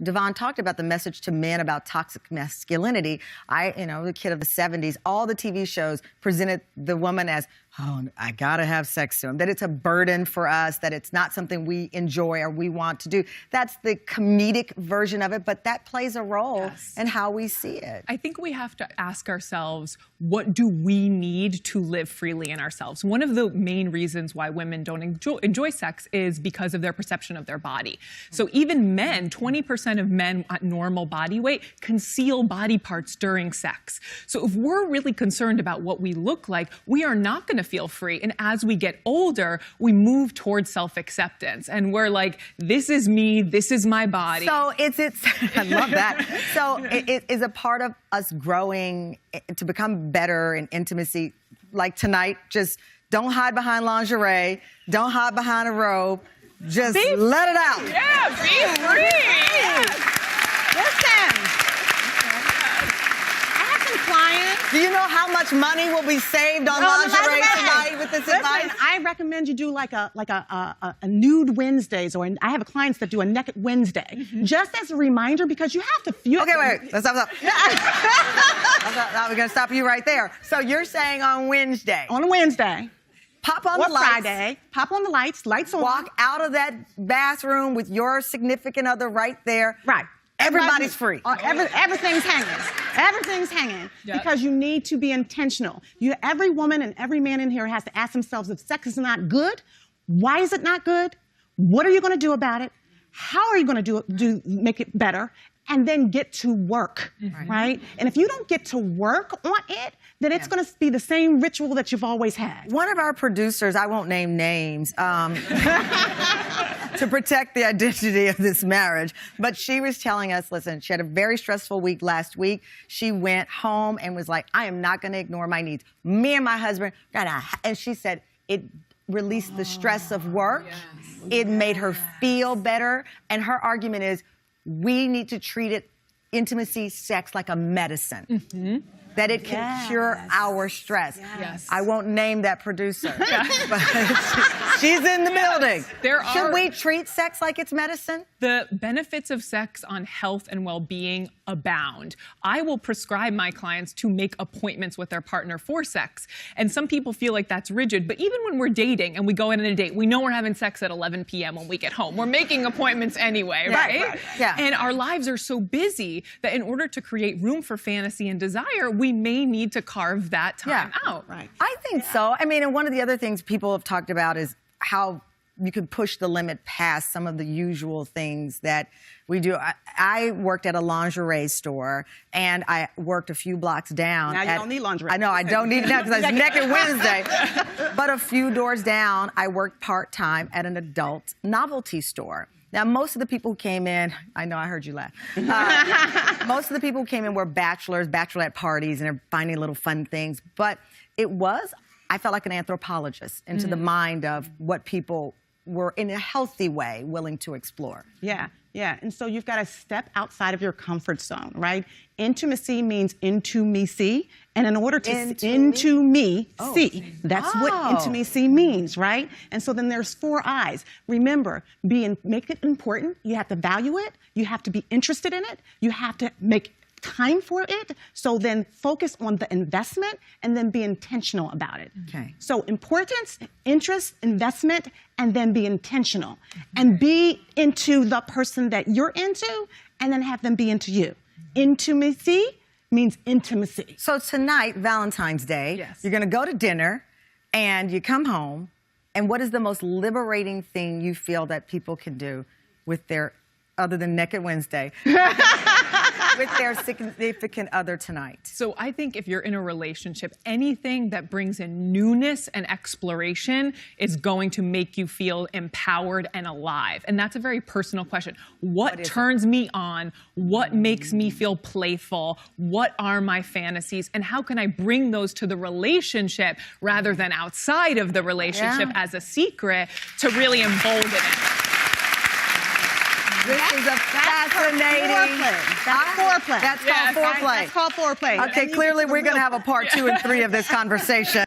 Devon talked about the message to men about toxic masculinity. The kid of the 70s, all the TV shows presented the woman as, oh, I gotta have sex soon. That it's a burden for us, that it's not something we enjoy or we want to do. That's the comedic version of it, but that plays a role in how we see it. I think we have to ask ourselves, what do we need to live freely in ourselves? One of the main reasons why women don't enjoy sex is because of their perception of their body. So even men, 20% of men at normal body weight conceal body parts during sex. So if we're really concerned about what we look like, we are not going to feel free. And as we get older, we move towards self-acceptance. And we're like, this is me, this is my body. So I love that. So it is a part of us growing to become better in intimacy. Like tonight, just don't hide behind lingerie, don't hide behind a robe, just let it out. Yeah, be free. Listen, I have some clients. Do you know how much money will be saved on lingerie tonight with this advice? I recommend you do like a nude Wednesdays, or I have clients that do a naked Wednesday, just as a reminder, because you have to feel. Okay, wait. Let's stop. Now we're gonna stop you right there. So you're saying on Wednesday? On a Wednesday. Pop on or the lights. Friday. Pop on the lights. Lights on. Walk out of that bathroom with your significant other right there. Right. Everybody's free. Everything's hanging. Everything's hanging. Yep. Because you need to be intentional. Every woman and every man in here has to ask themselves, if sex is not good, why is it not good? What are you going to do about it? How are you going to make it better? And then get to work, right? And if you don't get to work on it, then it's going to be the same ritual that you've always had. One of our producers, I won't name names, to protect the identity of this marriage, but she was telling us, listen, she had a very stressful week last week. She went home and was like, I am not going to ignore my needs. Me and my husband, and she said it released the stress of work. Yes. It made her feel better. And her argument is, we need to treat intimacy, sex, like a medicine. That it can cure our stress. Yes. I won't name that producer, but she's in the building. Should we treat sex like it's medicine? The benefits of sex on health and well-being abound. I will prescribe my clients to make appointments with their partner for sex. And some people feel like that's rigid, but even when we're dating and we go in on a date, we know we're having sex at 11 p.m. when we get home. We're making appointments anyway, right? Yeah. And our lives are so busy that in order to create room for fantasy and desire, we may need to carve that time out. Right. I think so. I mean, and one of the other things people have talked about is how you can push the limit past some of the usual things that we do. I worked at a lingerie store, and I worked a few blocks down. Now you don't need lingerie. I know, I don't need it now because I was naked Wednesday. But a few doors down, I worked part-time at an adult novelty store. Now, most of the people who came in, I know I heard you laugh. Most of the people who came in were bachelors, bachelorette parties, and they're finding little fun things. But I felt like an anthropologist into the mind of what people were, in a healthy way, willing to explore. Yeah. And so you've got to step outside of your comfort zone, right? Intimacy means into me see. And in order to into me see, that's what intimacy means, right? And so then there's 4 eyes. Remember, make it important. You have to value it. You have to be interested in it. You have to make time for it. So then focus on the investment and then be intentional about it. Okay. So importance, interest, investment, and then be intentional. And be into the person that you're into, and then have them be into you. Intimacy means intimacy. So tonight, Valentine's Day, you're going to go to dinner, and you come home, and what is the most liberating thing you feel that people can do with their, other than Naked Wednesday, with their significant other tonight? So I think if you're in a relationship, anything that brings in newness and exploration is going to make you feel empowered and alive. And that's a very personal question. What turns me on? What makes me feel playful? What are my fantasies? And how can I bring those to the relationship rather than outside of the relationship as a secret to really embolden it? This is a fascinating... That's foreplay. That's called foreplay. That's called foreplay. Okay, clearly we're going to have a part 2 and 3 of this conversation.